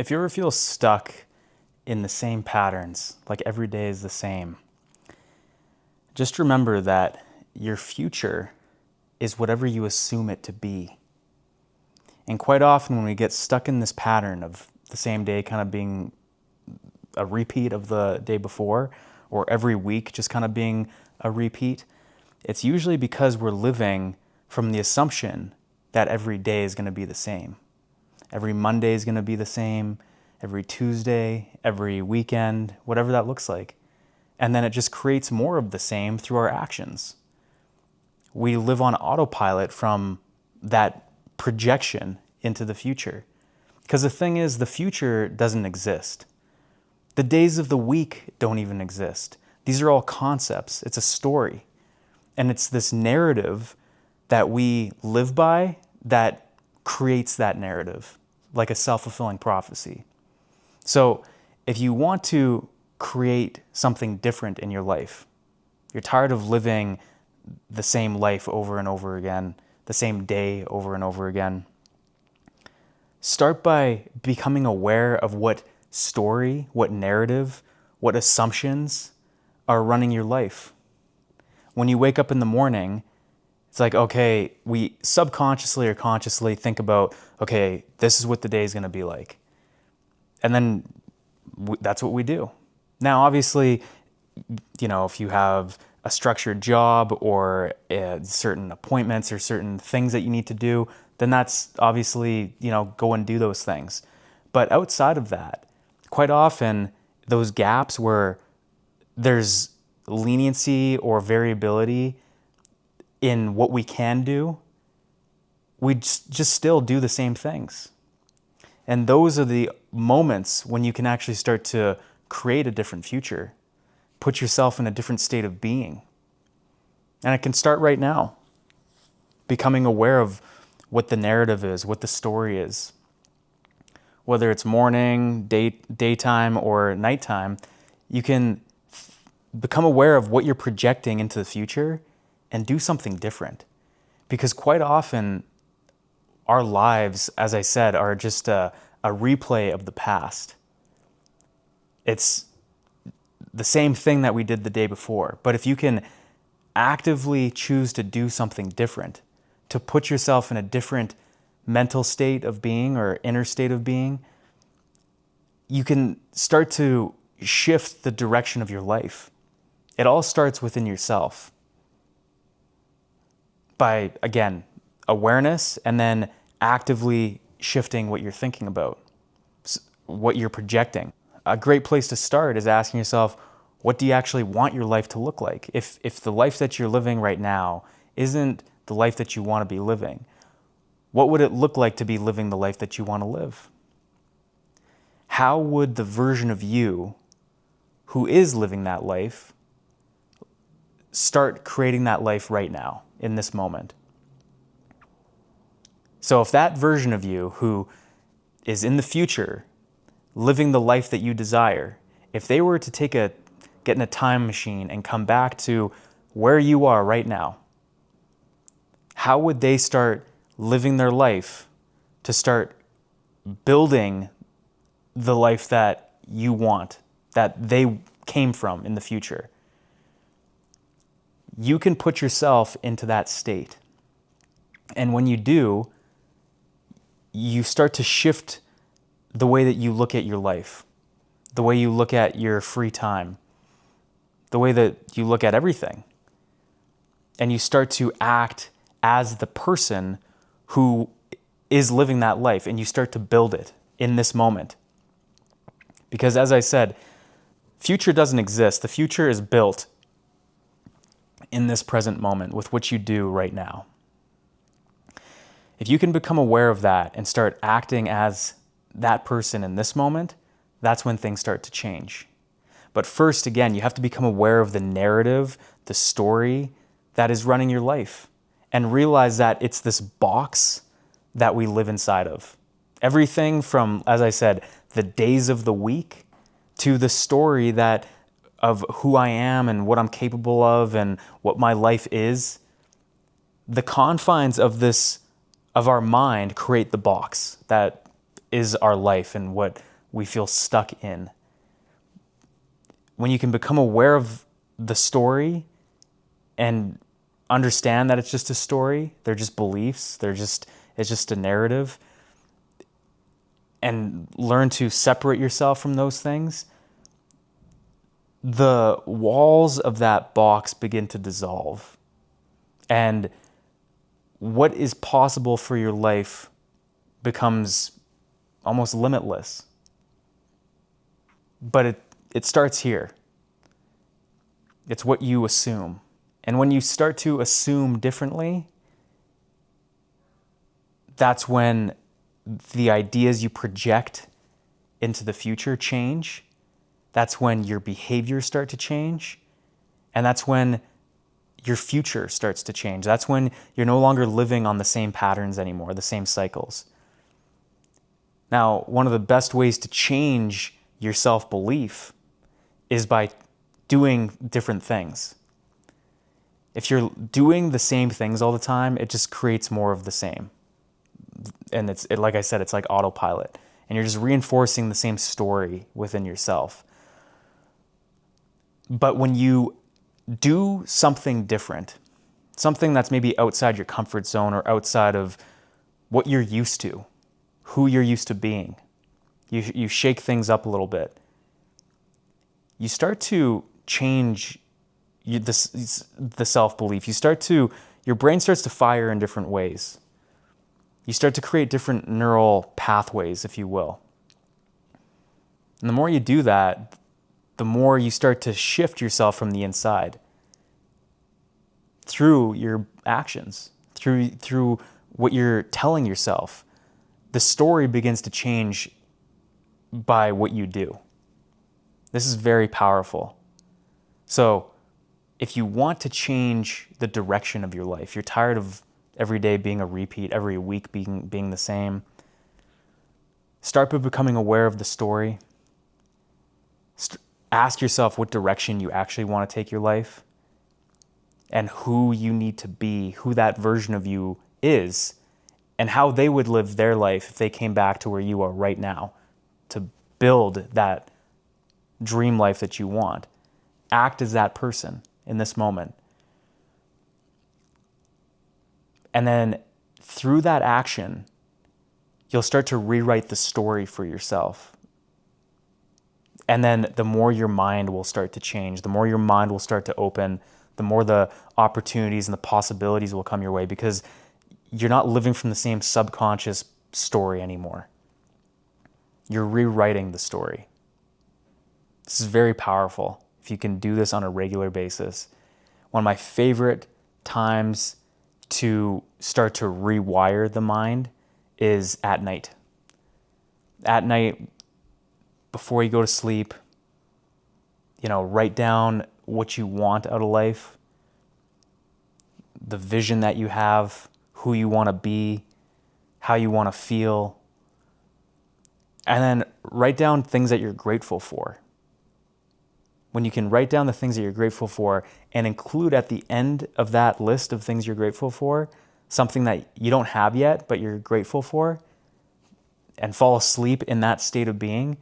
If you ever feel stuck in the same patterns, like every day is the same, just remember that your future is whatever you assume it to be. And quite often when we get stuck in this pattern of the same day kind of being a repeat of the day before, or every week just kind of being a repeat, it's usually because we're living from the assumption that every day is going to be the same. Every Monday is going to be the same, every Tuesday, every weekend, whatever that looks like. And then it just creates more of the same through our actions. We live on autopilot from that projection into the future. Because the thing is, the future doesn't exist. The days of the week don't even exist. These are all concepts. It's a story. And it's this narrative that we live by that creates that narrative, like a self-fulfilling prophecy. So if you want to create something different in your life, you're tired of living the same life over and over again, the same day over and over again, start by becoming aware of what story, what narrative, what assumptions are running your life. When you wake up in the morning, it's like, okay, we subconsciously or consciously think about, okay, this is what the day is going to be like. And then that's what we do. Now, obviously, if you have a structured job or certain appointments or certain things that you need to do, then that's obviously, go and do those things. But outside of that, quite often, those gaps where there's leniency or variability in what we can do, we just still do the same things. And those are the moments when you can actually start to create a different future, put yourself in a different state of being. And it can start right now, becoming aware of what the narrative is, what the story is. Whether it's morning, daytime, or nighttime, you can become aware of what you're projecting into the future and do something different. Because quite often, our lives, as I said, are just a replay of the past. It's the same thing that we did the day before. But if you can actively choose to do something different, to put yourself in a different mental state of being or inner state of being, you can start to shift the direction of your life. It all starts within yourself. By, again, awareness and then actively shifting what you're thinking about, what you're projecting. A great place to start is asking yourself, what do you actually want your life to look like? If the life that you're living right now isn't the life that you want to be living, what would it look like to be living the life that you want to live? How would the version of you who is living that life start creating that life right now, in this moment? So if that version of you who is in the future, living the life that you desire, if they were to get in a time machine and come back to where you are right now, how would they start living their life to start building the life that you want, that they came from in the future? You can put yourself into that state. And when you do, you start to shift the way that you look at your life, the way you look at your free time, the way that you look at everything. And you start to act as the person who is living that life, and you start to build it in this moment. Because as I said, future doesn't exist. The future is built in this present moment with what you do right now. If you can become aware of that and start acting as that person in this moment, that's when things start to change. But first, again, you have to become aware of the narrative, the story that is running your life, and realize that it's this box that we live inside of. Everything from, as I said, the days of the week to the story of who I am and what I'm capable of and what my life is. The confines of our mind create the box that is our life and what we feel stuck in. When you can become aware of the story and understand that it's just a story, they're just beliefs, it's just a narrative, and learn to separate yourself from those things, the walls of that box begin to dissolve. And what is possible for your life becomes almost limitless. But it starts here. It's what you assume. And when you start to assume differently, that's when the ideas you project into the future change. That's when your behaviors start to change. And that's when your future starts to change. That's when you're no longer living on the same patterns anymore, the same cycles. Now, one of the best ways to change your self-belief is by doing different things. If you're doing the same things all the time, it just creates more of the same. And like I said, it's like autopilot. And you're just reinforcing the same story within yourself. But when you do something different, something that's maybe outside your comfort zone or outside of what you're used to, who you're used to being, you shake things up a little bit, you start to change the self-belief. Your brain starts to fire in different ways. You start to create different neural pathways, if you will. And the more you do that, the more you start to shift yourself from the inside through your actions, through what you're telling yourself. The story begins to change by what you do. This is very powerful. So if you want to change the direction of your life, you're tired of every day being a repeat, every week being the same, start by becoming aware of the story. Ask yourself what direction you actually want to take your life and who you need to be, who that version of you is, and how they would live their life if they came back to where you are right now to build that dream life that you want. Act as that person in this moment. And then through that action, you'll start to rewrite the story for yourself. And then the more your mind will start to change, the more your mind will start to open, the more the opportunities and the possibilities will come your way, because you're not living from the same subconscious story anymore. You're rewriting the story. This is very powerful if you can do this on a regular basis. One of my favorite times to start to rewire the mind is at night. At night, before you go to sleep, write down what you want out of life, the vision that you have, who you want to be, how you want to feel, and then write down things that you're grateful for. When you can write down the things that you're grateful for and include at the end of that list of things you're grateful for, something that you don't have yet, but you're grateful for, and fall asleep in that state of being,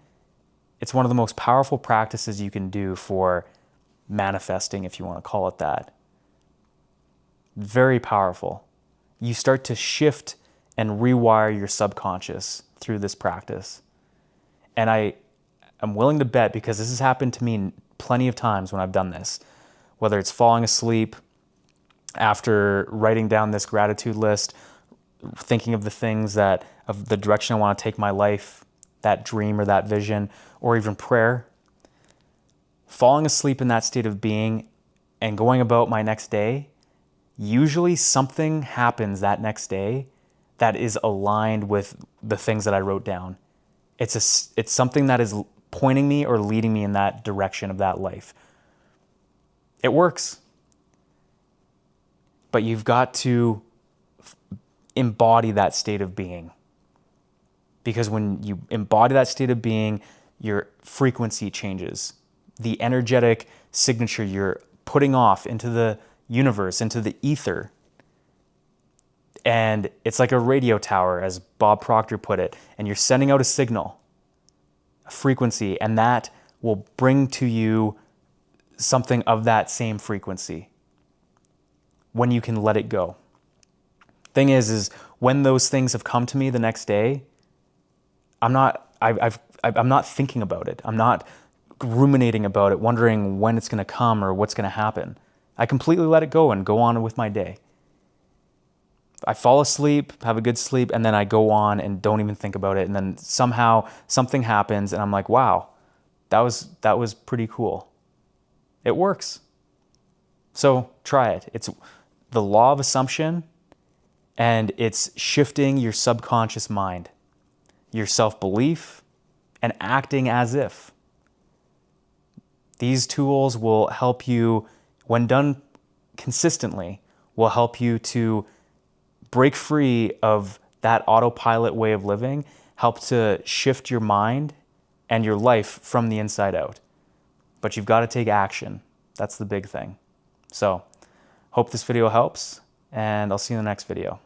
it's one of the most powerful practices you can do for manifesting, if you want to call it that. Very powerful. You start to shift and rewire your subconscious through this practice. And I'm willing to bet, because this has happened to me plenty of times when I've done this, whether it's falling asleep after writing down this gratitude list, thinking of of the direction I want to take my life, that dream or that vision, or even prayer, falling asleep in that state of being and going about my next day, usually something happens that next day that is aligned with the things that I wrote down. It's something that is pointing me or leading me in that direction of that life. It works. But you've got to embody that state of being. Because when you embody that state of being, your frequency changes. The energetic signature you're putting off into the universe, into the ether. And it's like a radio tower, as Bob Proctor put it, and you're sending out a signal. frequency, and that will bring to you something of that same frequency when you can let it go. Thing is when those things have come to me the next day, I'm not thinking about it. I'm not ruminating about it, wondering when it's going to come or what's going to happen. I completely let it go and go on with my day. I fall asleep, have a good sleep, and then I go on and don't even think about it. And then somehow something happens and I'm like, wow, that was pretty cool. It works. So try it. It's the law of assumption, and it's shifting your subconscious mind, your self-belief, and acting as if. These tools will help you, when done consistently, will help you to break free of that autopilot way of living, help to shift your mind and your life from the inside out. But you've got to take action. That's the big thing. So, hope this video helps, and I'll see you in the next video.